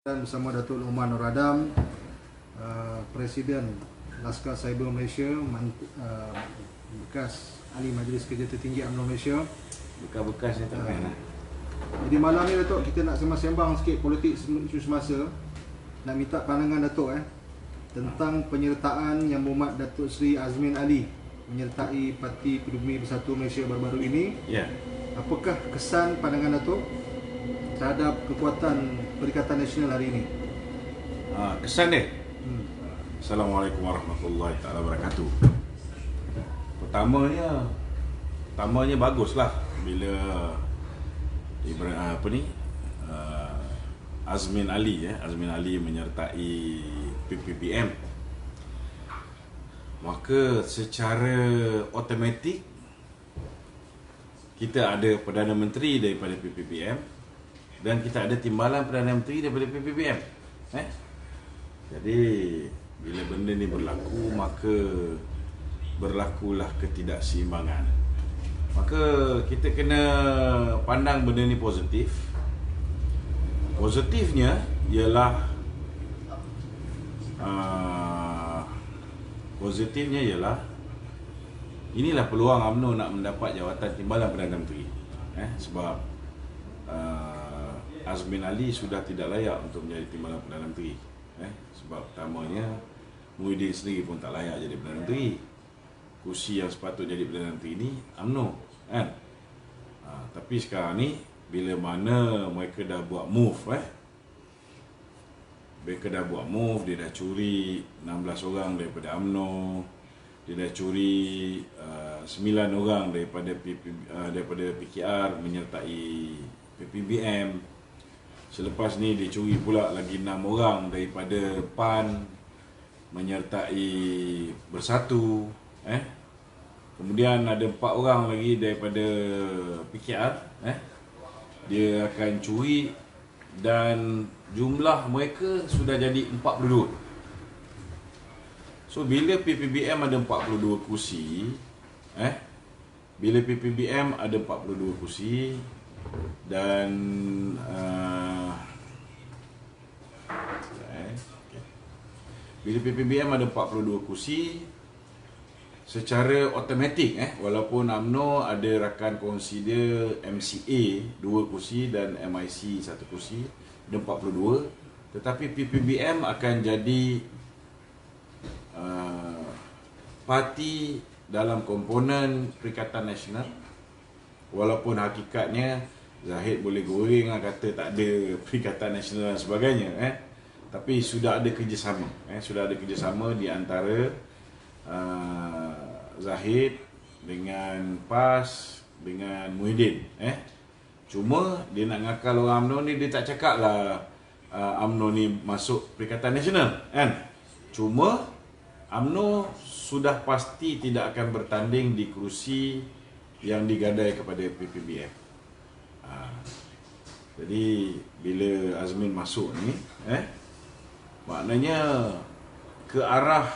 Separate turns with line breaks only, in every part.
Dan bersama Datuk Umar Nur Adam, Presiden Laskar Cyber Malaysia, bekas Ahli Majlis Kerja Tertinggi UMNO Malaysia.
Bekas-bekas ni tak main lah.
Jadi malam ni Datuk, kita nak sembang-sembang sikit politik isu semasa. Nak minta pandangan Datuk tentang penyertaan Yang Berhormat Datuk Seri Azmin Ali menyertai Parti Pribumi Bersatu Malaysia baru-baru ini.
Ya.
Apakah kesan pandangan Datuk terhadap kekuatan Perikatan Nasional hari ini?
Kesan dia. Assalamualaikum warahmatullahi wabarakatuh. Pertamanya baguslah bila Azmin Ali menyertai PPPM. Maka secara automatik kita ada Perdana Menteri daripada PPPM dan kita ada timbalan Perdana Menteri daripada PPPM. Jadi bila benda ni berlaku, maka berlakulah ketidakseimbangan. Maka kita kena pandang benda ni positif. Positifnya ialah inilah peluang UMNO nak mendapat jawatan timbalan Perdana Menteri. Sebab Azmin Ali sudah tidak layak untuk menjadi timbalan Perdana Menteri. Sebab pertamanya Muhyiddin sendiri pun tak layak jadi Perdana Menteri. Kursi yang sepatutnya jadi Perdana Menteri ni UMNO, tapi sekarang ni bila mana mereka dah buat move, dia dah curi 16 orang daripada UMNO, dia dah curi 9 orang daripada PKR menyertai PPBM. Selepas ni dia curi pula lagi 6 orang daripada PAN menyertai Bersatu. Kemudian ada 4 orang lagi daripada PKR. Dia akan curi dan jumlah mereka sudah jadi 42. So bila PPBM ada 42 kursi, dan bila PPBM ada 42 kursi, secara automatik walaupun UMNO ada rakan kongsi dia MCA 2 kursi dan MIC 1 kursi, ada 42, tetapi PPBM akan jadi parti dalam komponen Perikatan Nasional. Walaupun hakikatnya Zahid boleh goreng kata tak ada Perikatan Nasional dan sebagainya, tapi sudah ada kerjasama. Sudah ada kerjasama di antara Zahid dengan PAS dengan Muhyiddin. Cuma dia nak ngakal orang UMNO ni, dia tak cakap lah UMNO ni masuk Perikatan Nasional, Cuma UMNO sudah pasti tidak akan bertanding di kerusi yang digadai kepada PPBM. Jadi bila Azmin masuk ni, maknanya ke arah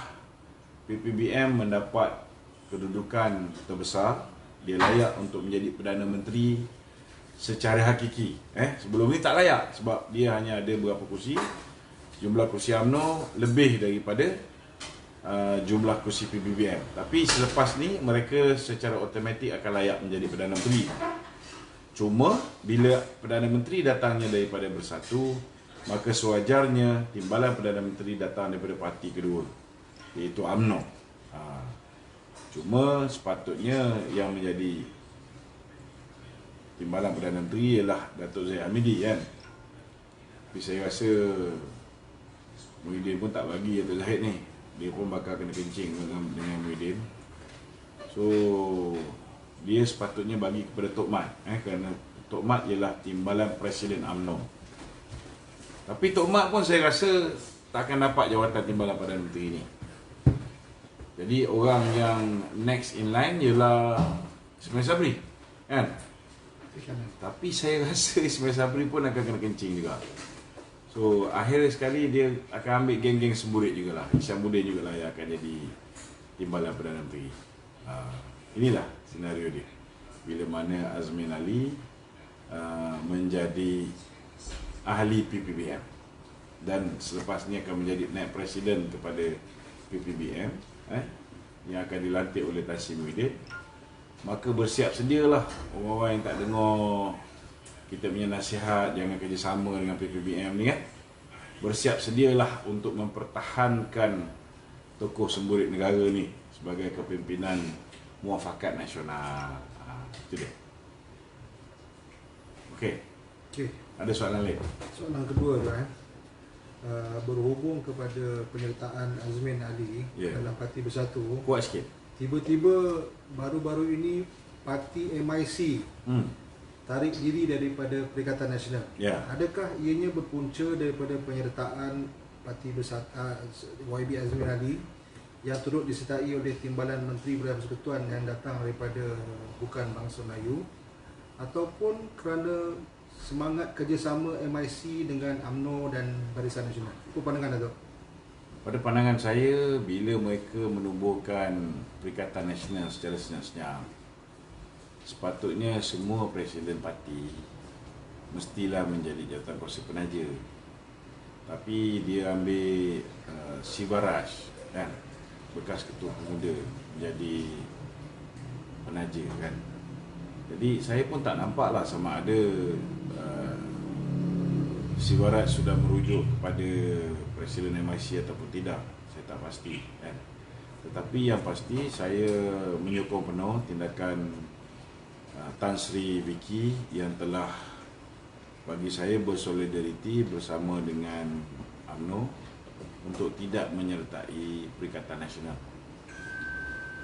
PPBM mendapat kedudukan terbesar, dia layak untuk menjadi Perdana Menteri secara hakiki. Sebelum ni tak layak sebab dia hanya ada berapa kursi. Jumlah kursi UMNO lebih daripada jumlah kursi PPBM. Tapi selepas ni mereka secara automatik akan layak menjadi Perdana Menteri. Cuma bila Perdana Menteri datangnya daripada Bersatu, maka sewajarnya timbalan Perdana Menteri datang daripada parti kedua, iaitu UMNO. Cuma sepatutnya yang menjadi timbalan Perdana Menteri ialah Datuk Zahid Hamidi, Tapi saya rasa Muhyiddin pun tak bagi Datuk Zahid ni. Dia pun bakal kena kencing dengan Muhyiddin. So dia sepatutnya bagi kepada Tok Mat, kerana Tok Mat ialah timbalan Presiden UMNO. Tapi Tok Mat pun saya rasa tak akan dapat jawatan timbalan Perdana Menteri ni. Jadi orang yang next in line ialah Ismail Sabri, Tapi saya rasa Ismail Sabri pun akan kena kencing juga. So akhir sekali dia akan ambil geng-geng semburit jugalah. Hisham Budin jugalah yang akan jadi timbalan Perdana Menteri. Inilah senario dia. Bila mana Azmin Ali menjadi ahli PPBM. dan selepas ni akan menjadi naib presiden kepada PPBM yang akan dilantik oleh Tan Sri Muhyiddin. Maka bersiap sedialah orang-orang yang tak dengar kita punya nasihat jangan kerjasama dengan PPBM ni kan. Bersiap sedialah untuk mempertahankan tokoh semburit negara ni sebagai kepimpinan Muafakat Nasional. Itu dia. Okey. Ada soalan lain?
Soalan kedua tu berhubung kepada penyertaan Azmin Ali dalam Parti Bersatu.
Kuat sikit.
Tiba-tiba baru-baru ini Parti MIC tarik diri daripada Perikatan Nasional. Adakah ianya berpunca daripada penyertaan Parti Bersatu YB Azmin Ali yang turut disertai oleh Timbalan Menteri Bersama Persekutuan yang datang daripada bukan bangsa Melayu, ataupun kerana semangat kerjasama MIC dengan UMNO dan Barisan Nasional? Apa pandangan Datuk?
Pada pandangan saya, bila mereka menubuhkan Perikatan Nasional secara senyap-senyap, sepatutnya semua presiden parti mestilah menjadi jawatan kursi penaja. Tapi dia ambil Sivaraj kan, bekas ketua pemuda, menjadi penaja kan. Jadi saya pun tak nampaklah sama ada Sivaraj sudah merujuk kepada Presiden MIC ataupun tidak. Saya tak pasti kan. Tetapi yang pasti saya menyokong penuh tindakan Tan Sri Vicky yang telah bagi saya bersolidariti bersama dengan UMNO untuk tidak menyertai Perikatan Nasional.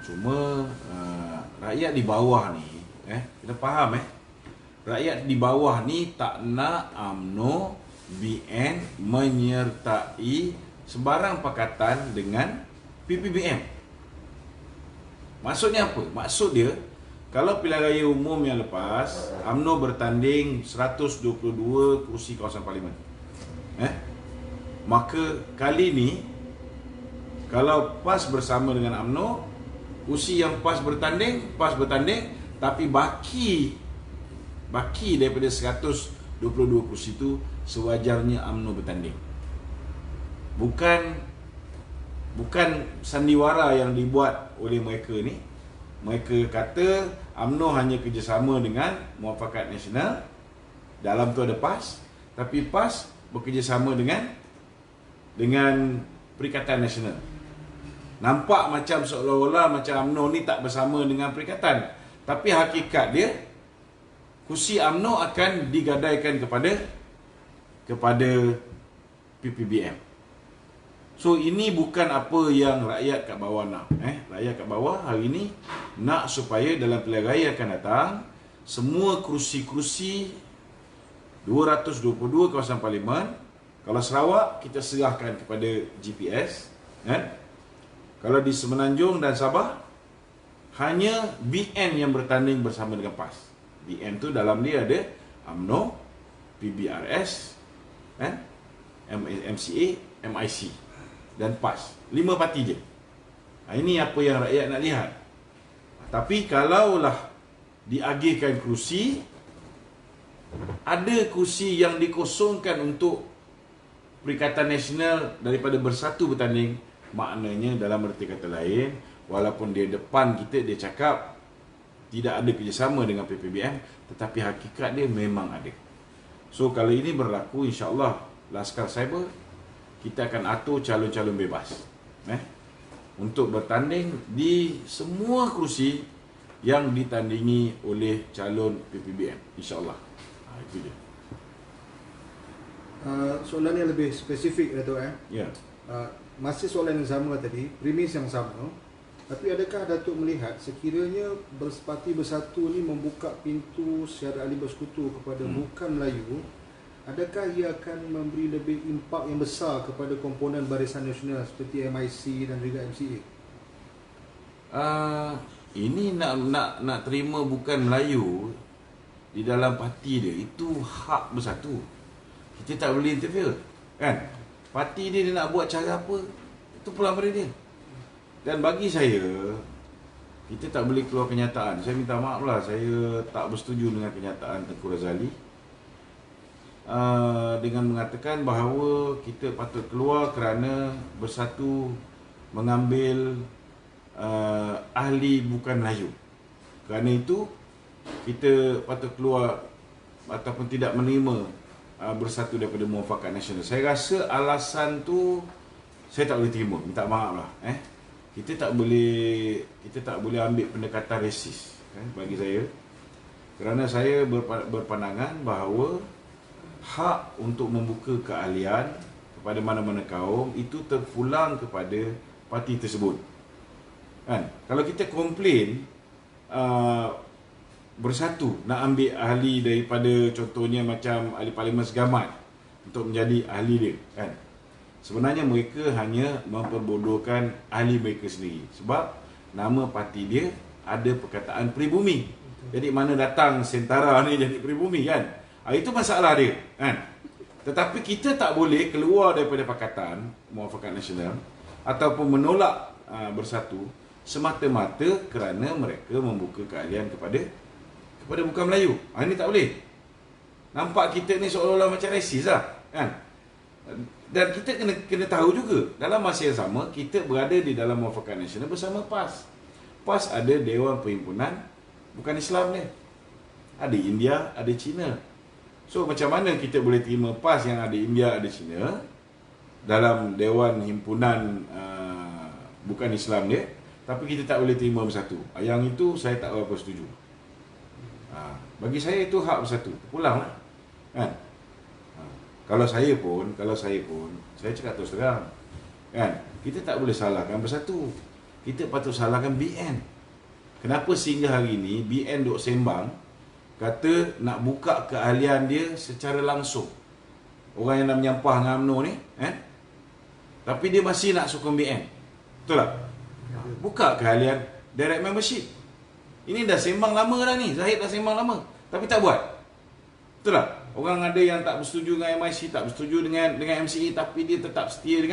Cuma rakyat di bawah ni kita faham rakyat di bawah ni tak nak UMNO BN menyertai sebarang pakatan dengan PPBM. Maksudnya apa? Maksud dia, kalau pilihan raya umum yang lepas UMNO bertanding 122 kursi kawasan parlimen, maka kali ni kalau PAS bersama dengan UMNO, kursi yang PAS bertanding, tapi baki daripada 122 kursi itu sewajarnya UMNO bertanding. Bukan sandiwara yang dibuat oleh mereka ni. Mereka kata UMNO hanya kerjasama dengan Muafakat Nasional, dalam tu ada PAS, tapi PAS bekerjasama dengan Perikatan Nasional. Nampak macam seolah-olah macam UMNO ni tak bersama dengan Perikatan, tapi hakikat dia kursi UMNO akan digadaikan kepada PPBM. So ini bukan apa yang rakyat kat bawah nak. Rakyat kat bawah hari ini nak supaya dalam pilihan raya akan datang semua kursi-kursi 222 kawasan parlimen, kalau Sarawak kita serahkan kepada GPS, kalau di Semenanjung dan Sabah hanya BN yang bertanding bersama dengan PAS. BN tu dalam dia ada UMNO, PBRS, MCA, MIC dan PAS. 5 parti je. Ini apa yang rakyat nak lihat. Tapi kalaulah diagihkan kursi, ada kursi yang dikosongkan untuk Perikatan Nasional daripada Bersatu bertanding, maknanya dalam erti kata lain, walaupun dia depan kita dia cakap tidak ada kerjasama dengan PPBM, tetapi hakikat dia memang ada. So kalau ini berlaku, insya-Allah Laskar Cyber kita akan atur calon-calon bebas untuk bertanding di semua kerusi yang ditandingi oleh calon PPBM, insya-Allah. Itu dia.
Soalan yang lebih spesifik Datuk
Ya.
Masih soalan yang sama tadi, premis yang sama. Tapi adakah Datuk melihat sekiranya Parti Bersatu ni membuka pintu secara ahli bersekutu kepada bukan Melayu, adakah ia akan memberi lebih impak yang besar kepada komponen Barisan Nasional seperti MIC dan juga MCA?
Ini nak terima bukan Melayu di dalam parti dia, itu hak Bersatu. Kita tak boleh interfere, kan? Parti dia nak buat cara apa, itu pula pada dia. Dan bagi saya, kita tak boleh keluar kenyataan. Saya minta maaf lah, saya tak bersetuju dengan kenyataan Tengku Razali. dengan mengatakan bahawa kita patut keluar kerana bersatu mengambil ahli bukan Melayu. Kerana itu kita patut keluar ataupun tidak menerima bersatu daripada Muafakat Nasional. Saya rasa alasan tu saya tak boleh terima, minta maaf lah. Kita tak boleh ambil pendekatan resis bagi saya. Kerana saya berpandangan bahawa hak untuk membuka keahlian kepada mana-mana kaum itu terpulang kepada parti tersebut. Kan? Kalau kita komplain bersatu nak ambil ahli daripada contohnya macam ahli Parlimen Segamat untuk menjadi ahli dia, kan? Sebenarnya mereka hanya memperbodohkan ahli mereka sendiri. Sebab nama parti dia ada perkataan pribumi. Jadi mana datang Sentara ni jadi pribumi, kan? Itu masalah dia, kan? Tetapi kita tak boleh keluar daripada Pakatan Muafakat Nasional ataupun menolak bersatu semata-mata kerana mereka membuka keahlian kepada bukan Melayu. Ini tak boleh. Nampak kita ni seolah-olah macam resis lah, kan? Dan kita kena tahu juga, dalam masa yang sama kita berada di dalam Muafakat Nasional bersama PAS. PAS ada Dewan Perhimpunan bukan Islam ni. Ada India, ada Cina. So macam mana kita boleh terima PAS yang ada India, ada Cina dalam Dewan Himpunan bukan Islam dia, tapi kita tak boleh terima bersatu? Yang itu saya tak berapa setuju. Bagi saya itu hak bersatu, pulanglah, kan? Kalau saya pun saya cakap terus terang, kan, kita tak boleh salahkan bersatu. Kita patut salahkan BN. Kenapa sehingga hari ini BN duk sembang kata nak buka keahlian dia secara langsung. Orang yang nak menyampah dengan UMNO ni, tapi dia masih nak sokong BN. Betul tak? Buka keahlian direct membership. Ini dah sembang lama dah ni. Zahid dah sembang lama, tapi tak buat. Betul tak? Orang ada yang tak bersetuju dengan MIC, tak bersetuju dengan MCA, tapi dia tetap setia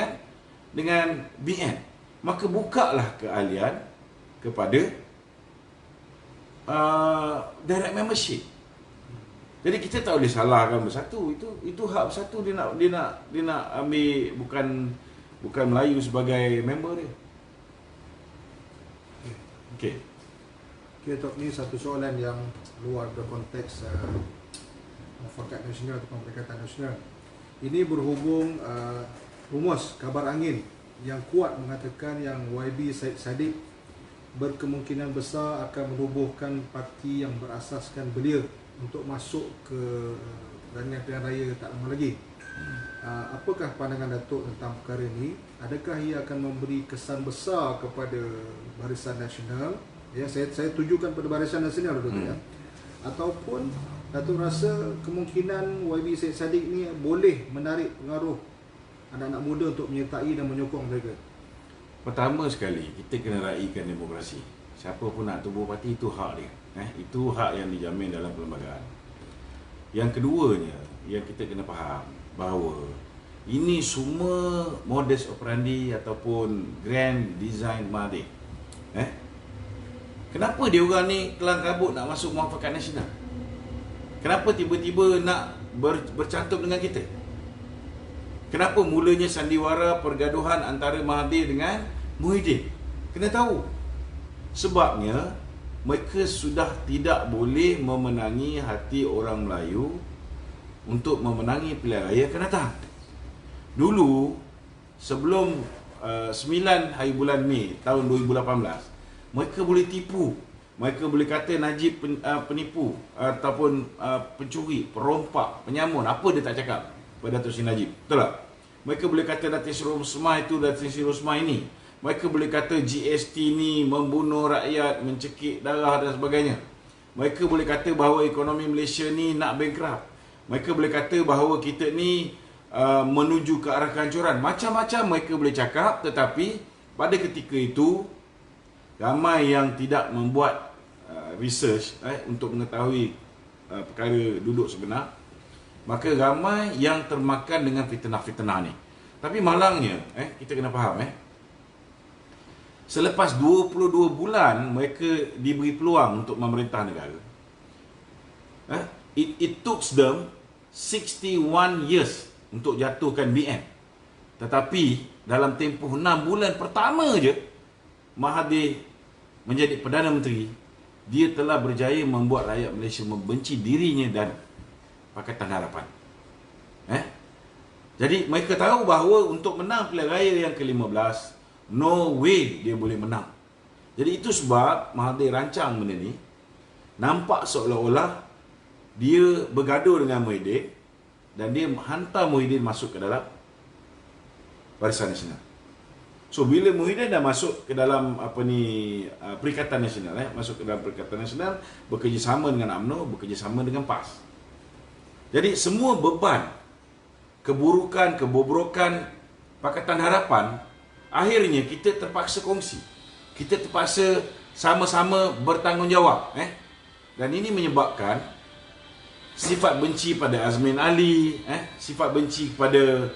dengan BN. Maka bukalah keahlian kepada direct membership. Jadi kita tak boleh salahkan bersatu. Itu hak bersatu. Dia nak ambil bukan Melayu sebagai member dia. Okey.
Tok, ni satu soalan yang luar dari konteks Muafakat Nasional atau Perikatan Nasional. Ini berhubung rumus kabar angin yang kuat mengatakan yang YB Syed Saddiq berkemungkinan besar akan menubuhkan parti yang berasaskan belia untuk masuk ke Pertandingan Pilihan Raya tak lama lagi. Apakah pandangan Datuk tentang perkara ini? Adakah ia akan memberi kesan besar kepada Barisan Nasional? Ya, saya tujukan pada Barisan Nasional dulu, ya. Ataupun Datuk rasa kemungkinan YB Syed Saddiq ni boleh menarik pengaruh anak-anak muda untuk menyertai dan menyokong mereka?
Pertama sekali, kita kena raikan demokrasi. Siapa pun nak tubuh parti, itu hak dia. Itu hak yang dijamin dalam perlembagaan. Yang keduanya, yang kita kena faham bahawa ini semua modus operandi ataupun grand design Mahathir. Kenapa dia orang ni kelang kabut nak masuk Muafakat Nasional? Kenapa tiba-tiba nak bercantum dengan kita? Kenapa mulanya sandiwara pergaduhan antara Mahathir dengan Muhyiddin? Kena tahu. Sebabnya mereka sudah tidak boleh memenangi hati orang Melayu untuk memenangi pilihan raya akan datang. Dulu sebelum 9 hari bulan Mei tahun 2018, mereka boleh tipu. Mereka boleh kata Najib penipu ataupun pencuri, perompak, penyamun. Apa dia tak cakap pada Datuk Seri Najib? Betul tak? Mereka boleh kata Datin Seri Rosmah itu, Datin Seri Rosmah ini. Mereka boleh kata GST ni membunuh rakyat, mencekik darah dan sebagainya. Mereka boleh kata bahawa ekonomi Malaysia ni nak bankrupt. Mereka boleh kata bahawa kita ni menuju ke arah kehancuran. Macam-macam mereka boleh cakap, tetapi pada ketika itu ramai yang tidak membuat research untuk mengetahui perkara duduk sebenar. Maka ramai yang termakan dengan fitnah-fitnah ni. Tapi malangnya, kita kena faham, selepas 22 bulan mereka diberi peluang untuk memerintah negara, it took them 61 years untuk jatuhkan BN. Tetapi dalam tempoh 6 bulan pertama je Mahathir menjadi Perdana Menteri, dia telah berjaya membuat rakyat Malaysia membenci dirinya dan Pakatan Harapan. Jadi mereka tahu bahawa untuk menang pilihan raya yang ke-15, no way dia boleh menang. Jadi itu sebab Mahathir rancang benda ni, nampak seolah-olah dia bergaduh dengan Muhyiddin dan dia hantar Muhyiddin masuk ke dalam Barisan Nasional. So bila Muhyiddin dah masuk ke dalam Perikatan Nasional, masuk ke dalam Perikatan Nasional, bekerjasama dengan UMNO, bekerjasama dengan PAS. Jadi semua beban, keburukan, kebobrokan Pakatan Harapan, akhirnya kita terpaksa kongsi. Kita terpaksa sama-sama bertanggungjawab. Dan ini menyebabkan sifat benci pada Azmin Ali, sifat benci kepada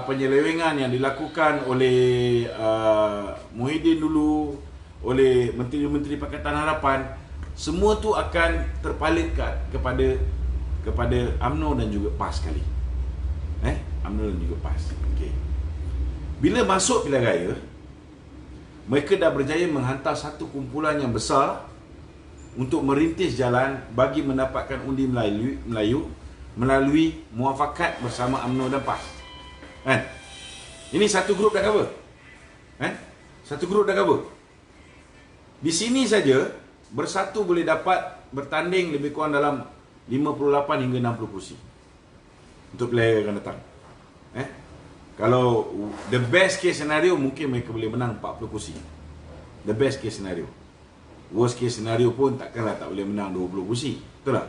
penyelewengan yang dilakukan oleh Muhyiddin dulu, oleh menteri-menteri Pakatan Harapan, semua tu akan terpalit kepada UMNO dan juga PAS sekali. UMNO dan juga PAS. Okay. Bila masuk pilihan raya, mereka dah berjaya menghantar satu kumpulan yang besar untuk merintis jalan bagi mendapatkan undi Melayu melalui muafakat bersama UMNO dan PAS. Ini satu grup dah cover. Satu grup dah cover. Di sini saja Bersatu boleh dapat bertanding lebih kurang dalam 58 hingga 60 kursi untuk pilihan yang akan datang. Kalau the best case scenario, mungkin mereka boleh menang 40 kursi. The best case scenario. Worst case scenario pun takkanlah tak boleh menang 20 kursi. Betul tak?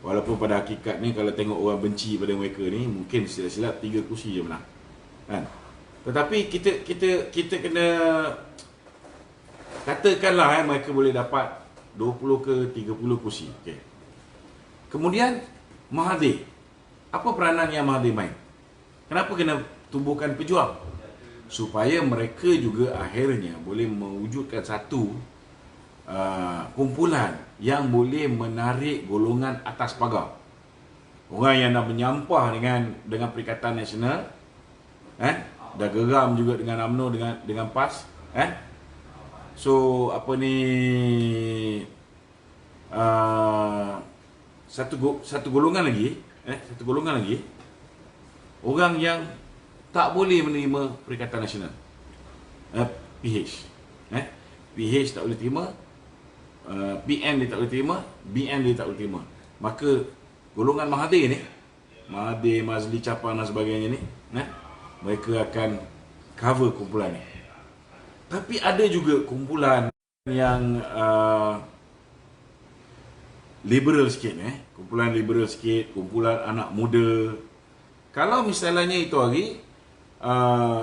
Walaupun pada hakikat ni, kalau tengok orang benci pada mereka ni, mungkin silap-silap 3 kursi je menang. Tetapi kita kena katakanlah mereka boleh dapat 20 ke 30 kursi. Okay. Kemudian Mahathir, apa peranan yang Mahathir main? Kenapa kena tubuhkan pejuang? Supaya mereka juga akhirnya boleh mewujudkan satu kumpulan yang boleh menarik golongan atas pagar. Orang yang dah menyampah dengan Perikatan Nasional, dah geram juga dengan UMNO, dengan PAS, so satu golongan lagi, orang yang tak boleh menerima Perikatan Nasional, PH, PH tak boleh terima, PN dia tak boleh terima, BN dia tak boleh terima. Maka golongan Mahathir ni, Mahathir, Mazli Capang dan sebagainya ni, mereka akan cover kumpulan ni. Tapi ada juga kumpulan yang liberal sikit, kumpulan liberal sikit, kumpulan anak muda. Kalau misalnya itu hari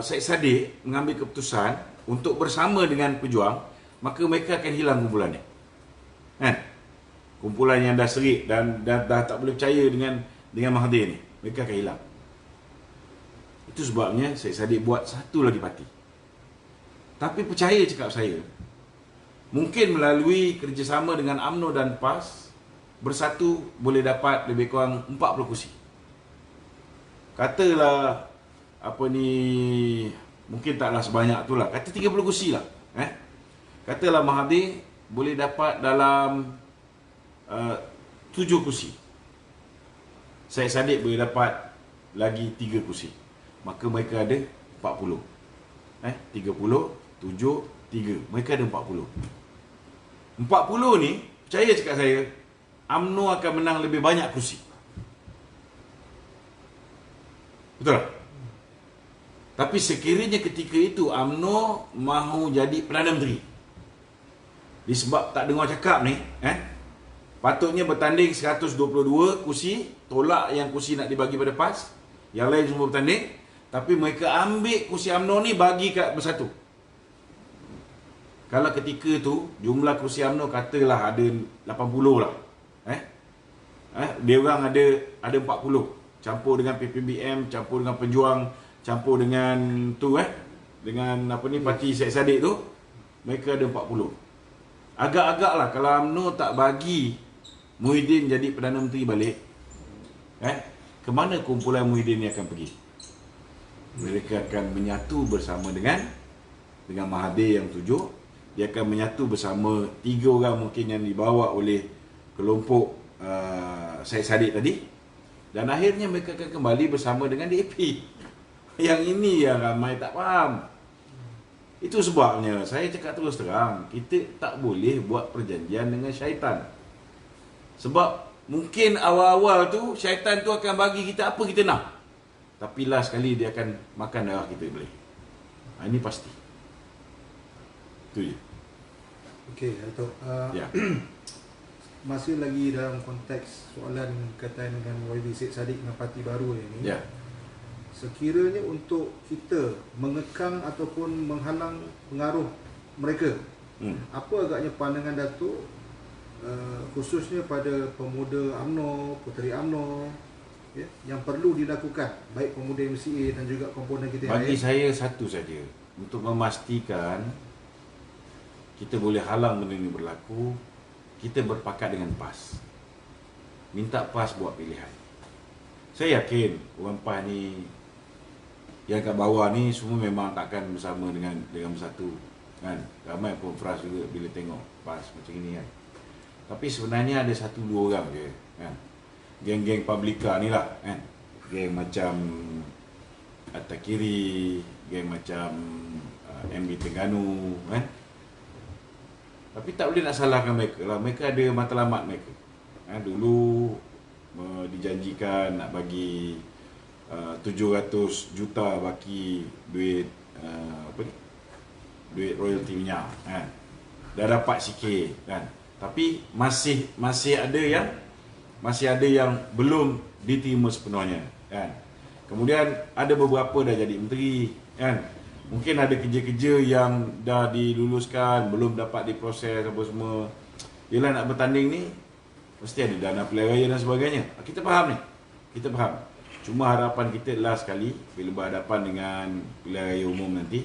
Syed Saddiq mengambil keputusan untuk bersama dengan pejuang, maka mereka akan hilang kumpulan ni. Kumpulan yang dah serik dan dah tak boleh percaya dengan Mahathir ni, mereka akan hilang. Itu sebabnya Syed Saddiq buat satu lagi parti. Tapi percaya cakap saya, mungkin melalui kerjasama dengan UMNO dan PAS, Bersatu boleh dapat lebih kurang 40 kursi. Katalah mungkin taklah sebanyak tu lah, kata 30 kursi lah. Katalah Mahathir boleh dapat dalam 7 kursi, Syed Saddiq boleh dapat lagi 3 kursi, maka mereka ada 40. 30, 7, 3, mereka ada 40. 40 ni, percaya cakap saya, UMNO akan menang lebih banyak kursi. Betul tak? Tapi sekiranya ketika itu UMNO mahu jadi Perdana Menteri, disebab tak dengar cakap ni, patutnya bertanding 122 kursi, tolak yang kursi nak dibagi pada PAS, yang lain semua bertanding, tapi mereka ambil kursi UMNO ni bagi kat Bersatu. Kalau ketika tu jumlah kursi UMNO katalah ada 80 lah, dia orang ada 40, campur dengan PPBM, campur dengan Pejuang, campur dengan tu dengan parti Syed Saddiq tu, mereka ada 40. Agak-agak lah kalau UMNO tak bagi Muhyiddin jadi Perdana Menteri balik, ke mana kumpulan Muhyiddin ni akan pergi? Mereka akan menyatu bersama dengan Mahathir yang 7. Dia akan menyatu bersama 3 orang mungkin yang dibawa oleh kelompok Syed Saddiq tadi, dan akhirnya mereka akan kembali bersama dengan DAP. Yang ini yang ramai tak faham. Itu sebabnya saya cakap terus terang, kita tak boleh buat perjanjian dengan syaitan. Sebab mungkin awal-awal tu syaitan tu akan bagi kita apa kita nak, tapi last sekali dia akan makan darah kita boleh. Ini pasti. Itu je.
Okey, Dato'.
Ya.
Masih lagi dalam konteks soalan berkaitan dengan YB Syed Saddiq dengan parti baru ini.
Ya.
Sekiranya untuk kita mengekang ataupun menghalang pengaruh mereka, apa agaknya pandangan Datuk, khususnya pada pemuda UMNO, puteri UMNO, ya, yang perlu dilakukan baik pemuda MCA dan juga komponen kita yang
Bagi
lain?
saya satu saja, untuk memastikan kita boleh halang benda ini berlaku, kita berpakat dengan PAS. Minta PAS buat pilihan. Saya yakin orang PAS ni yang kat bawah ni semua memang takkan bersama dengan bersatu, kan? Ramai pemperas juga bila tengok PAS macam ini, kan. Tapi sebenarnya ada 1-2 orang je, kan. Geng-geng Publica ni lah, kan. Geng macam At-Takiri, geng macam MB Terengganu, kan. Tapi tak boleh nak salahkan mereka lah. Mereka ada matlamat mereka. Dulu dijanjikan nak bagi 700 juta baki duit duit royalty minyak, kan. Dah dapat sikit, kan. Tapi masih ada yang belum diterima sepenuhnya, kan. Kemudian ada beberapa dah jadi menteri, kan. Mungkin ada kerja-kerja yang dah diluluskan, belum dapat diproses apa semua. Yelah, nak bertanding ni mesti ada dana pilihan raya dan sebagainya. Kita faham ni. Kita faham. Cuma harapan kita last sekali bila berhadapan dengan pilihan raya umum nanti,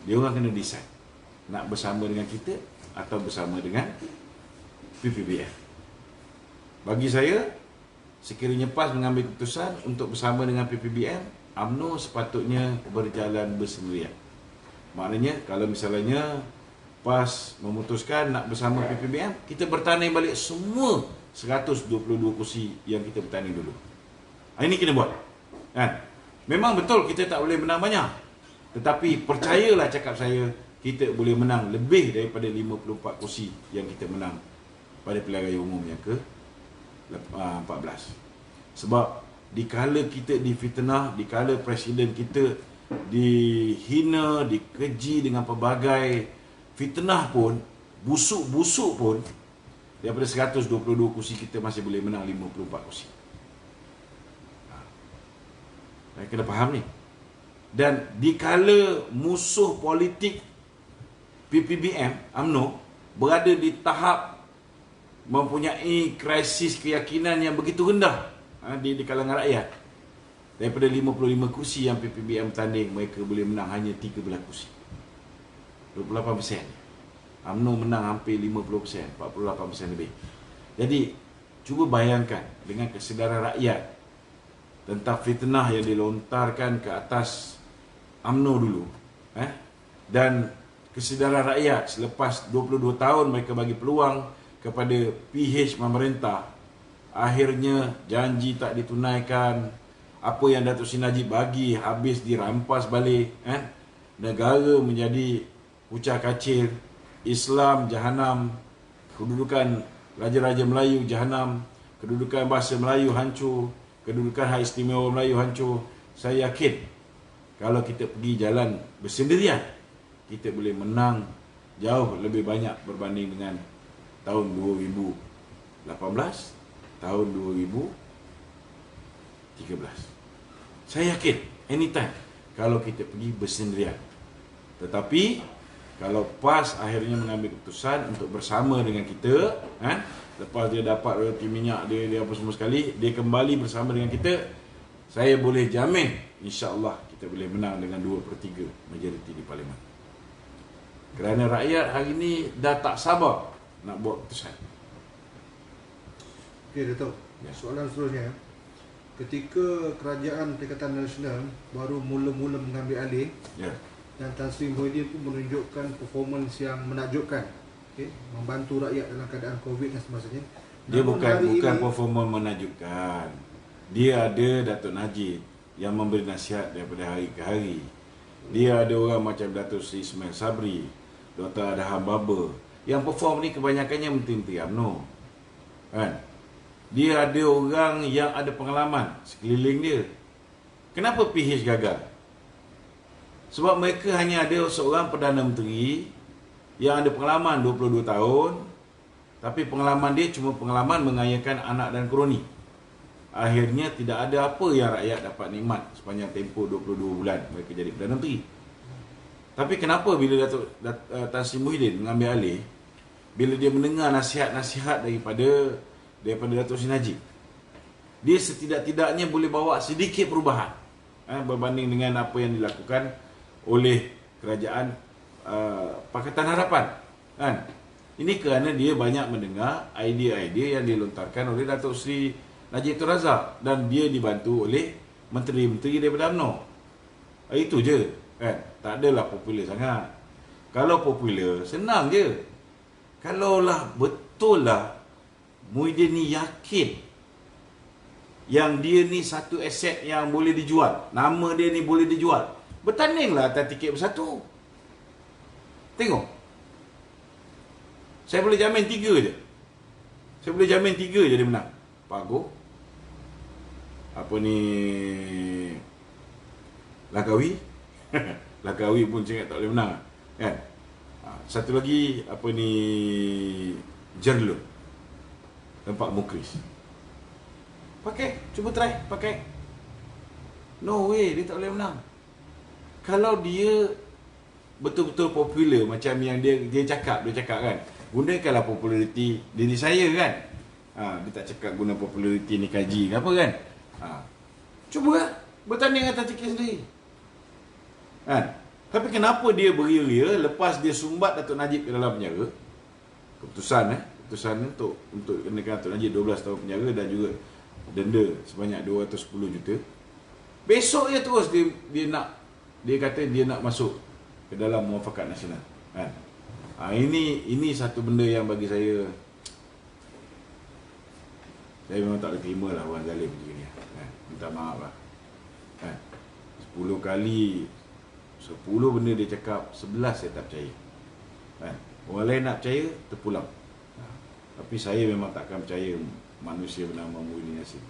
dia orang kena decide nak bersama dengan kita atau bersama dengan PPBM. Bagi saya, sekiranya PAS mengambil keputusan untuk bersama dengan PPBM, UMNO sepatutnya berjalan bersendirian. Maknanya kalau misalnya PAS memutuskan nak bersama PPBM, kita bertanding balik semua 122 kursi yang kita bertanding dulu. Ini kena buat, kan? Memang betul kita tak boleh menang banyak, tetapi percayalah cakap saya, kita boleh menang lebih daripada 54 kursi yang kita menang pada pilihan raya umum yang ke-14. Sebab dikala kita difitnah, dikala presiden kita dihina, dikeji dengan pelbagai fitnah pun, busuk-busuk pun, daripada 122 kursi kita masih boleh menang 54 kursi. Saya kena faham ni. Dan dikala musuh politik PPBM, UMNO, berada di tahap mempunyai krisis keyakinan yang begitu rendah di kalangan rakyat, daripada 55 kursi yang PPBM tanding, mereka boleh menang hanya 13 kursi, 28%. UMNO menang hampir 50%, 48% lebih. Jadi cuba bayangkan dengan kesedaran rakyat tentang fitnah yang dilontarkan ke atas UMNO dulu, dan kesedaran rakyat selepas 22 tahun mereka bagi peluang kepada PH memerintah, akhirnya janji tak ditunaikan, apa yang Datuk Seri Najib bagi habis dirampas balik, negara menjadi kucar kacir, Islam jahanam, kedudukan Raja-Raja Melayu jahanam, kedudukan bahasa Melayu hancur, kedudukan Hak Istimewa Melayu hancur. Saya yakin kalau kita pergi jalan bersendirian, kita boleh menang jauh lebih banyak berbanding dengan tahun 2018, tahun 2013. Saya yakin anytime kalau kita pergi bersendirian. Tetapi kalau PAS akhirnya mengambil keputusan untuk bersama dengan kita, lepas dia dapat royalti minyak dia apa semua sekali, dia kembali bersama dengan kita, saya boleh jamin insya-Allah kita boleh menang dengan 2/3 majoriti di parlimen. Kerana rakyat hari ini dah tak sabar nak buat keputusan.
Okey, Dato'. Soalan seterusnya, ketika Kerajaan Perikatan Nasional baru mula-mula mengambil alih, dan Tan Sri Muhyiddin pun menunjukkan performance yang menakjubkan, membantu rakyat dalam keadaan COVID dan semacamnya.
Dia
Namun
bukan
hari ini,
performa menakjubkan. Dia ada Datuk Najib yang memberi nasihat daripada hari ke hari. Dia ada orang macam Datuk Seri Ismail Sabri, Dr. Adham Baba. Yang perform ni kebanyakannya Menteri-Menteri UMNO. Kan? Dia ada orang yang ada pengalaman sekeliling dia. Kenapa PH gagal? Sebab mereka hanya ada seorang Perdana Menteri yang ada pengalaman 22 tahun, tapi pengalaman dia cuma pengalaman mengayakan anak dan kroni. Akhirnya tidak ada apa yang rakyat dapat nikmat sepanjang tempoh 22 bulan mereka jadi Perdana Menteri. Tapi kenapa bila Tan Sri Muhyiddin mengambil alih, bila dia mendengar nasihat-nasihat daripada Datuk Seri Najib, dia setidak-tidaknya boleh bawa sedikit perubahan berbanding dengan apa yang dilakukan oleh kerajaan Pakatan Harapan, kan? Ini kerana dia banyak mendengar idea-idea yang dilontarkan oleh Datuk Seri Najib Tun Razak dan dia dibantu oleh menteri-menteri daripada UMNO. Itu je, kan? Tak adalah popular sangat. Kalau popular, senang je. Kalaulah betul lah Muhyiddin ni yakin yang dia ni satu aset yang boleh dijual, nama dia ni boleh dijual, bertandinglah atas tiket bersatu. Tengok, saya boleh jamin 3 je. Saya boleh jamin 3 je dia menang. Pak Agong, apa ni, Langkawi Langkawi pun cakap tak boleh menang, kan? Satu lagi apa ni, Jerlun dan Pak Mukris. Pakai, cuba try pakai. No way dia tak boleh menang. Kalau dia betul-betul popular macam yang dia cakap kan, gunakanlah populariti diri saya, kan? Dia tak cakap guna populariti ni kaji ke apa, kan? Cuba bertanding atas tiket sendiri, kan? Tapi kenapa dia beria-ria lepas dia sumbat Datuk Najib ke dalam penjara? Keputusan untuk kenakan Datuk Najib 12 tahun penjara dan juga denda sebanyak 210 juta. Besok je terus dia kata dia nak masuk ke dalam Muafakat Nasional, kan? Ini satu benda yang bagi saya memang tak boleh terima lah orang zalim macam ni, kan? Minta maaf lah, kan? 10 benda dia cakap, 11 saya tak percaya, kan? Orang lain nak percaya, terpulang. Tapi saya memang takkan percaya manusia bernama Muhyiddin Yassin,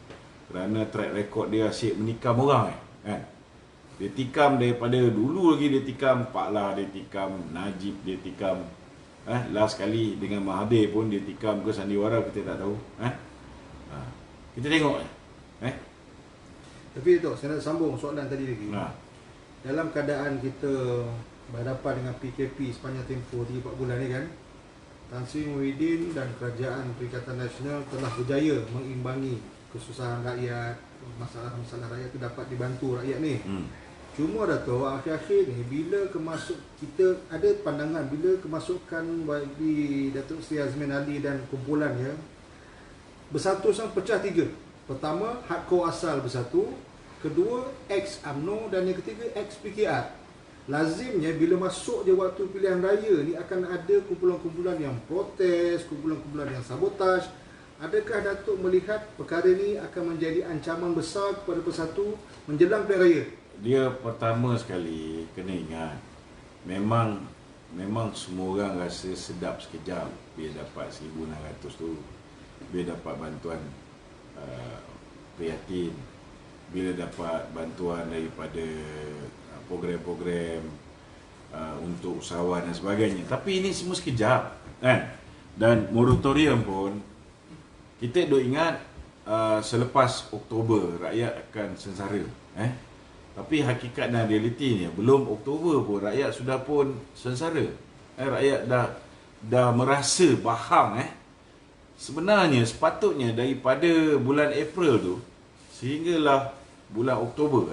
kerana track record dia asyik menikam orang, kan? Dia tikam daripada dulu lagi, dia tikam Pak Lah, dia tikam Najib, dia tikam last kali dengan Mahathir pun dia tikam ke sandiwara, kita tak tahu, kita tengok
Tapi Datuk, saya nak sambung soalan tadi lagi. Dalam keadaan kita berhadapan dengan PKP sepanjang tempoh 3-4 bulan ni, kan, Tan Sri Muhyiddin dan Kerajaan Perikatan Nasional telah berjaya mengimbangi kesusahan rakyat, masalah-masalah rakyat itu dapat dibantu rakyat ni. Cuma Datuk, akhir-akhir ni bila kita ada pandangan bila kemasukan bagi Datuk Seri Azmin Ali dan kumpulannya bersatu sang pecah 3. Pertama, hardcore asal bersatu, kedua ex-UMNO, dan yang ketiga ex-PKR. Lazimnya bila masuk je waktu pilihan raya ni akan ada kumpulan-kumpulan yang protes, kumpulan-kumpulan yang sabotaj. Adakah Datuk melihat perkara ni akan menjadi ancaman besar kepada Persatu menjelang pilihan raya?
Dia pertama sekali kena ingat, memang semua orang rasa sedap sekejap bila dapat 1,600 tu, bila dapat bantuan prihatin, bila dapat bantuan daripada program-program untuk usahawan dan sebagainya. Tapi ini semua sekejap, kan? Dan moratorium pun kita duk ingat selepas Oktober rakyat akan sengsara, tapi hakikat dan realitinya belum Oktober pun rakyat sudah pun sengsara. Rakyat dah merasa faham. Sebenarnya sepatutnya daripada bulan April tu sehinggalah bulan Oktober,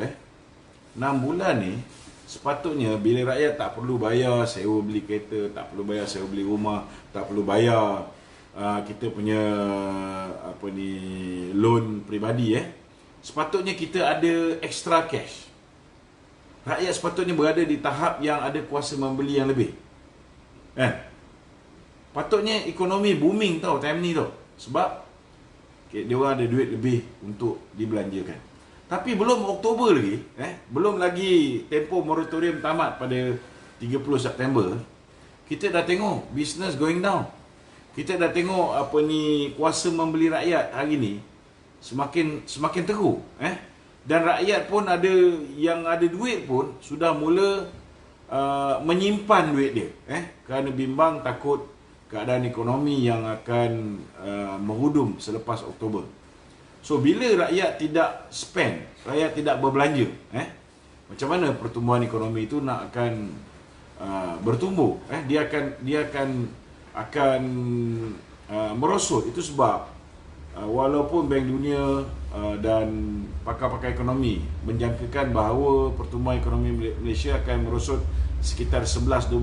6 bulan ni sepatutnya bila rakyat tak perlu bayar sewa beli kereta, tak perlu bayar sewa beli rumah, tak perlu bayar kita punya loan peribadi, sepatutnya kita ada extra cash. Rakyat sepatutnya berada di tahap yang ada kuasa membeli yang lebih, patutnya ekonomi booming tau time ni tau, sebab dia orang ada duit lebih untuk dibelanjakan. Tapi belum Oktober lagi, belum lagi tempoh moratorium tamat pada 30 September, kita dah tengok business going down. Kita dah tengok kuasa membeli rakyat hari ni semakin teruk, dan rakyat pun ada yang ada duit pun sudah mula menyimpan duit dia, kerana bimbang takut keadaan ekonomi yang akan menghudum selepas Oktober. So bila rakyat tidak spend, rakyat tidak berbelanja, macam mana pertumbuhan ekonomi itu nak akan bertumbuh? Dia akan merosot. Itu sebab walaupun Bank Dunia dan pakar-pakar ekonomi menjangkakan bahawa pertumbuhan ekonomi Malaysia akan merosot sekitar 11-12%,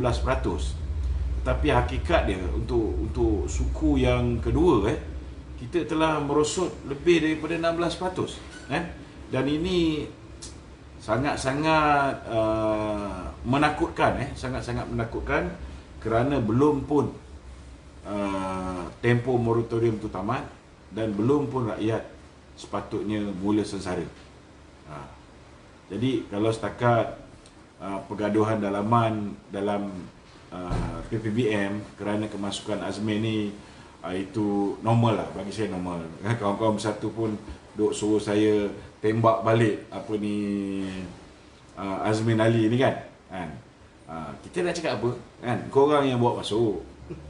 tetapi hakikat dia untuk suku yang kedua, kita telah merosot lebih daripada 16%, dan ini sangat-sangat menakutkan, sangat-sangat menakutkan, kerana belum pun tempoh moratorium itu tamat dan belum pun rakyat sepatutnya mula sengsara. Jadi kalau setakat pergaduhan dalaman dalam PPBM kerana kemasukan Azmin ni, itu normal lah, bagi saya normal. Kawan-kawan bersatu pun duk suruh saya tembak balik Azmin Ali ni kan. Kita nak cakap apa kan? Korang yang bawa masuk,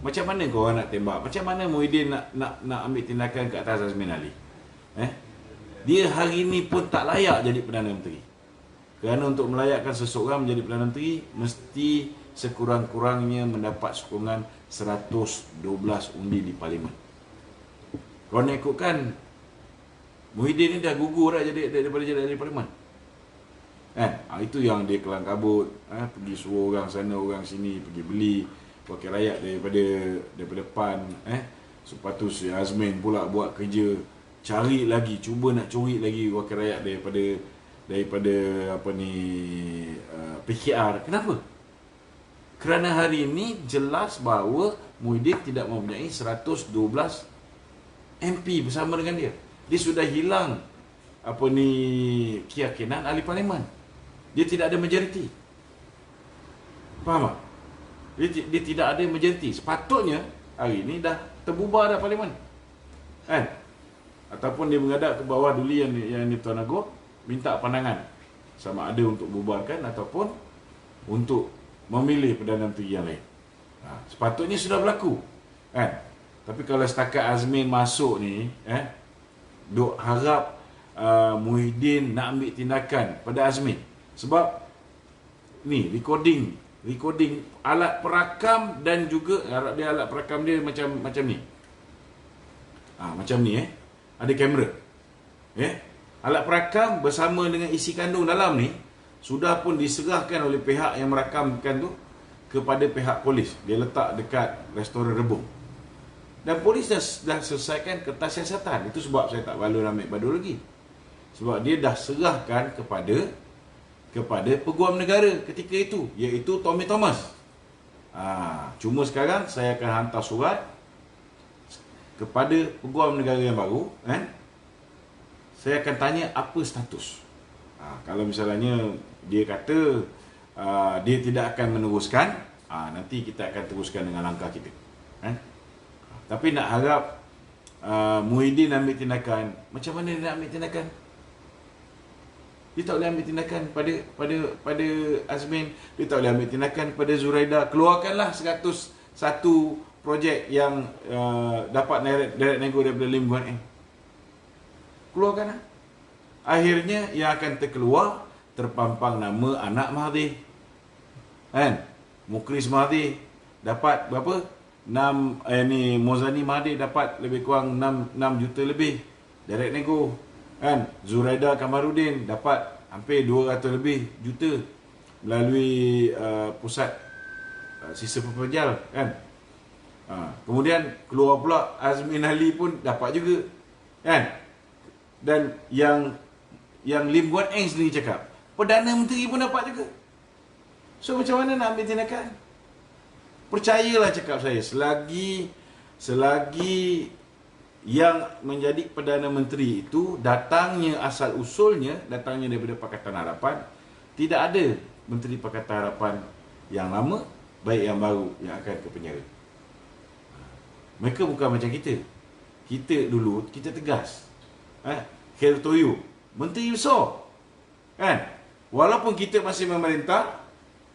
macam mana korang nak tembak? Macam mana Muhyiddin nak ambil tindakan ke atas Azmin Ali? Dia hari ni pun tak layak jadi Perdana Menteri. Kerana untuk melayakkan seseorang menjadi Perdana Menteri, mesti sekurang-kurangnya mendapat sokongan 112 undi di Parlimen. Kalau nak ikutkan, Muhyiddin ni dah gugur dah daripada jadi Parlimen. Itu yang dia kelang kabut, pergi suruh orang sana orang sini, pergi beli wakil rakyat daripada PAN, lepas tu si Azmin pula buat kerja cuba nak curi lagi wakil rakyat daripada PKR. Kenapa? Kerana hari ini jelas bahawa Muhyiddin tidak mempunyai 112 MP bersama dengan dia. Dia sudah hilang keyakinan ahli parlimen. Dia tidak ada majoriti. Faham tak? Dia tidak ada majoriti. Sepatutnya hari ini dah terbubar dah parlimen, ataupun dia menghadap ke bawah dulu yang di Tuan Agong, minta pandangan sama ada untuk bubarkan ataupun untuk memilih Perdana Menteri yang lain. Sepatutnya sudah berlaku, tapi kalau setakat Azmin masuk ni, duk harap Muhyiddin nak ambil tindakan pada Azmin. Sebab ni recording alat perakam, dan juga alat perakam dia macam ni. Macam ni, ada kamera. Alat perakam bersama dengan isi kandung dalam ni sudah pun diserahkan oleh pihak yang merakamkan tu kepada pihak polis. Dia letak dekat restoran Rebung. Dan polis dah selesaikan kertas siasatan. Itu sebab saya tak balon ambil badu lagi. Sebab dia dah serahkan kepada Peguam Negara ketika itu, iaitu Tommy Thomas. Cuma sekarang saya akan hantar surat kepada Peguam Negara yang baru, saya akan tanya apa status. Kalau misalnya dia kata dia tidak akan meneruskan, nanti kita akan teruskan dengan langkah kita. Tapi nak harap Muhyiddin ambil tindakan, macam mana dia nak ambil tindakan? Dia tak boleh ambil tindakan pada Azmin, dia tak boleh ambil tindakan pada Zuraida. Keluarkanlah 101 projek yang dapat direct nego daripada Lim Guan Eng. Keluarkanlah. Akhirnya yang akan terpampang nama anak Mahathir, Mukhlis Mahathir dapat berapa? Mozani Mahathir dapat lebih kurang 6 juta lebih direct nego, Zuraida Kamarudin dapat hampir 200 lebih juta melalui pusat sisa peperjal, Kemudian keluar pula Azmin Ali pun dapat juga, kan? Dan yang Lim Guan Eng sendiri cakap, Perdana Menteri pun dapat juga. So macam mana nak ambil tindakan? Percayalah cakap saya, selagi yang menjadi Perdana Menteri itu datangnya, asal usulnya datangnya daripada Pakatan Harapan, tidak ada Menteri Pakatan Harapan yang lama baik yang baru yang akan ke penjara. Mereka bukan macam kita. Kita dulu, kita tegas. Khair Toyo, menteri besar, kan? Walaupun kita masih memerintah,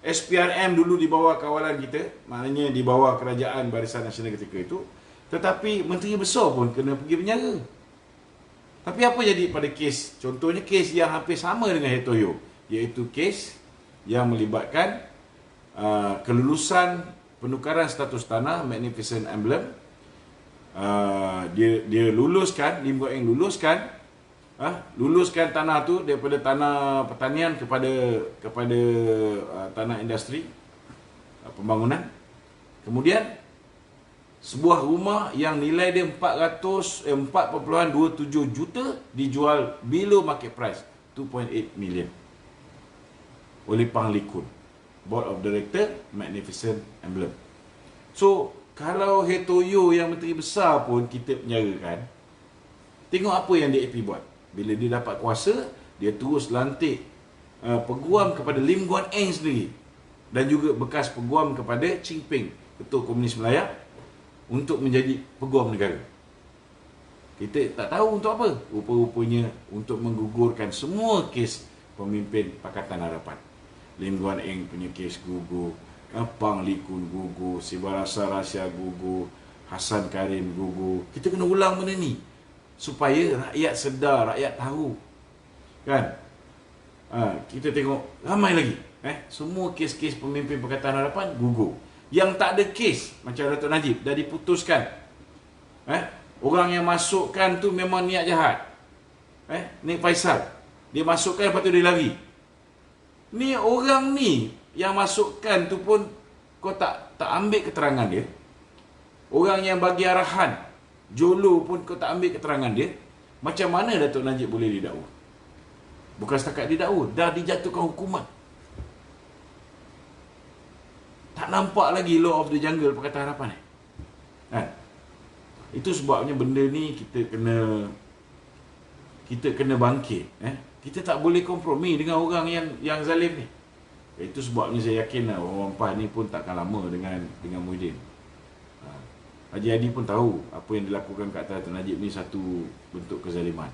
SPRM dulu di bawah kawalan kita, maknanya di bawah kerajaan Barisan Nasional ketika itu, tetapi menteri besar pun kena pergi penjara. Tapi apa jadi pada kes, contohnya kes yang hampir sama dengan Khair Toyo, iaitu kes yang melibatkan kelulusan penukaran status tanah Magnificent Emblem. Dia luluskan, Lim Guan Eng luluskan tanah tu daripada tanah pertanian kepada tanah industri pembangunan. Kemudian sebuah rumah yang nilai dia 4.27 juta dijual below market price 2.8 million oleh Pang Likun, Board of Director Magnificent Emblem. So kalau Khair Toyo yang menteri besar pun kita penjarakan, tengok apa yang DAP buat. Bila dia dapat kuasa, dia terus lantik peguam kepada Lim Guan Eng sendiri, dan juga bekas peguam kepada Ching Ping, Ketua Komunis Melayu, untuk menjadi peguam negara. Kita tak tahu untuk apa. Rupa-rupanya untuk menggugurkan semua kes pemimpin Pakatan Harapan. Lim Guan Eng punya kes gugur, Pang Likun gugur, Sibarasa Rasya gugur, Hasan Karim gugur. Kita kena ulang benda ni supaya rakyat sedar, rakyat tahu, kan? Kita tengok ramai lagi, semua kes-kes pemimpin Pakatan Harapan gugur. Yang tak ada kes macam Datuk Najib dah diputuskan. Orang yang masukkan tu memang niat jahat. Ni Faisal, dia masukkan lepas tu dia lari. Ni orang ni yang masukkan tu pun kau tak ambil keterangan dia. Orang yang bagi arahan Jolo pun kau tak ambil keterangan dia. Macam mana Datuk Najib boleh didakwa? Bukan setakat didakwa, dah dijatuhkan hukuman. Tak nampak lagi law of the jungle Pakatan Harapan ni. Itu sebabnya benda ni kita kena bangkit. Kita tak boleh kompromi dengan orang yang zalim ni. Itu sebabnya saya yakin orang PAS ni pun takkan lama dengan Muhyiddin. Haji Hadi pun tahu apa yang dilakukan kat atas Datuk Najib ni satu bentuk kezaliman,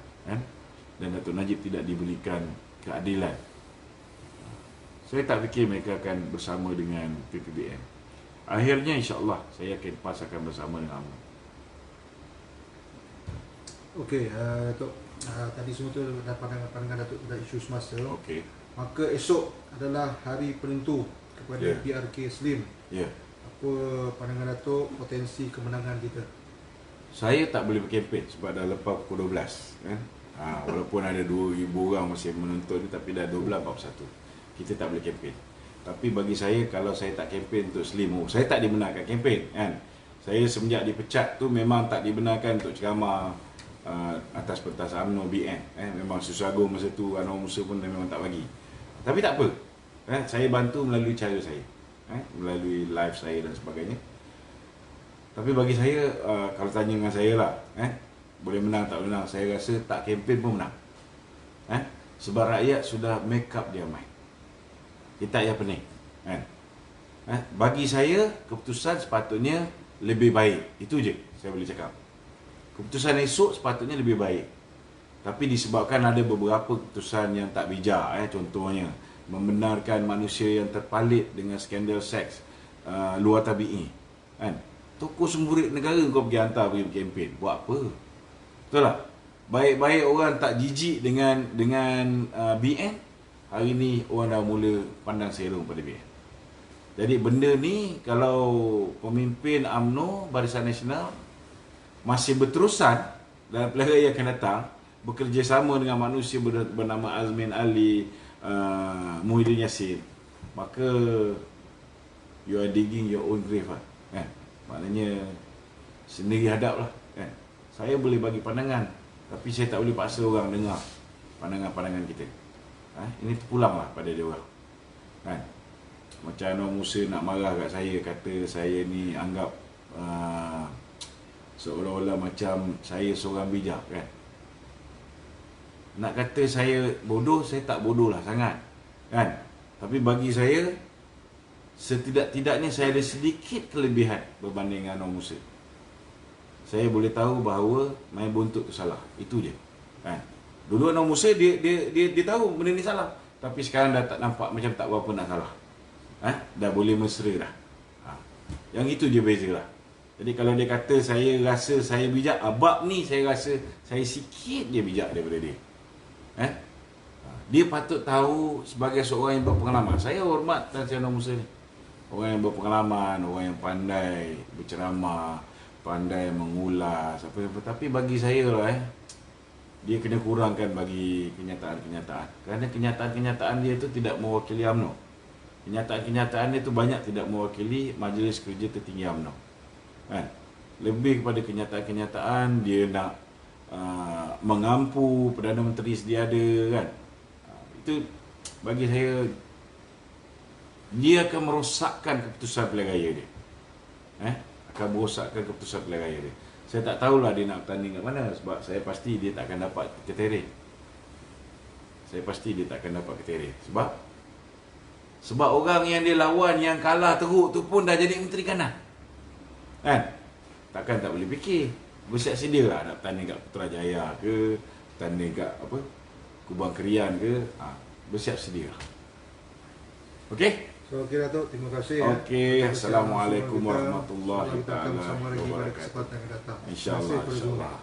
dan Datuk Najib tidak diberikan keadilan. Saya tak fikir mereka akan bersama dengan PPBM. Akhirnya insya-Allah saya yakin PAS akan bersama dengan UMNO.
Okey, Datuk, tadi semua tu dah pandangan Datuk pada isu semasa.
Okey.
Maka esok adalah hari penentu kepada PRK Slim. Apa pandangan Datuk potensi kemenangan kita?
Saya tak boleh berkempen sebab dah lepas pukul 12, kan? Walaupun ada 2,000 orang masih menonton, tapi dah 12.41. Kita tak boleh kempen. Tapi bagi saya, kalau saya tak kempen untuk Slim, saya tak dibenarkan kempen, kan? Saya semenjak dipecat tu memang tak dibenarkan untuk ceramah atas pentas UMNO BN. Memang Susragung masa tu, Anwar Musa pun memang tak bagi. Tapi tak apa, saya bantu melalui cara saya, melalui live saya dan sebagainya. Tapi bagi saya, kalau tanya dengan saya lah, boleh menang tak menang, saya rasa tak kempen pun menang. Sebab rakyat sudah make up dia mind. Kita yang pening, bagi saya keputusan sepatutnya lebih baik. Itu je saya boleh cakap. Keputusan esok sepatutnya lebih baik. Tapi disebabkan ada beberapa keputusan yang tak bijak, contohnya membenarkan manusia yang terpalit dengan skandal seks luar tabi'i, kan? Tokoh semburit negara kau pergi hantar pergi berkempen, buat apa? Betul tak? Baik-baik orang tak jijik dengan BN, hari ni orang dah mula pandang serong pada BN. Jadi benda ni kalau pemimpin UMNO, Barisan Nasional masih berterusan dalam pilihan raya yang akan datang, bekerjasama dengan manusia bernama Azmin Ali, Muhyiddin Yassin, maka you are digging your own grave, Maknanya sendiri hadap lah kan. Saya boleh bagi pandangan, tapi saya tak boleh paksa orang dengar pandangan-pandangan kita. Ini terpulanglah pada dia orang kan. Macam Anwar Musa nak marah kat saya, kata saya ni anggap seolah-olah macam saya seorang bijak kan. Nak kata saya bodoh, saya tak bodoh lah sangat kan. Tapi bagi saya, setidak-tidaknya saya ada sedikit kelebihan berbanding dengan Anwar Musa. Saya boleh tahu bahawa main buntut tu salah. Itu je kan. Dulu Anwar Musa dia tahu benda ni salah, tapi sekarang dah tak nampak macam tak berapa nak salah. Dah boleh mesra dah. Yang itu je beza lah. Jadi kalau dia kata saya rasa saya bijak, bab ni saya rasa saya sikit je bijak daripada dia. Dia patut tahu sebagai seorang yang berpengalaman. Saya hormat Tan Sri Anwar Musa ni. Orang yang berpengalaman, orang yang pandai berceramah, pandai mengulas apa-apa. Tapi bagi saya lah dia kena kurangkan bagi kenyataan-kenyataan. Kerana kenyataan-kenyataan dia tu tidak mewakili UMNO. Kenyataan-kenyataan dia tu banyak tidak mewakili Majlis Kerja Tertinggi UMNO. Kan? Lebih kepada kenyataan-kenyataan dia nak mengampu Perdana Menteri sedia ada kan. Itu bagi saya dia akan merosakkan keputusan pilihan raya dia. Akan merosakkan keputusan pilihan raya dia. Saya tak tahulah dia nak bertanding kat mana, sebab saya pasti dia tak akan dapat keterer. Saya pasti dia tak akan dapat keterer. Sebab orang yang dia lawan yang kalah teruk tu pun dah jadi Menteri Kanan. Kan? Takkan tak boleh fikir. Bersiap sedia lah nak bertanding kat Putrajaya ke, bertanding kat Kubang Kerian ke, bersiap sedia. Okey?
So, okey Datuk, terima kasih.
Okey, Assalamualaikum warahmatullahi
Kita akan bersama lagi pada
wabarakatuh.
kesempatan yang akan datang.
InsyaAllah, insyaAllah.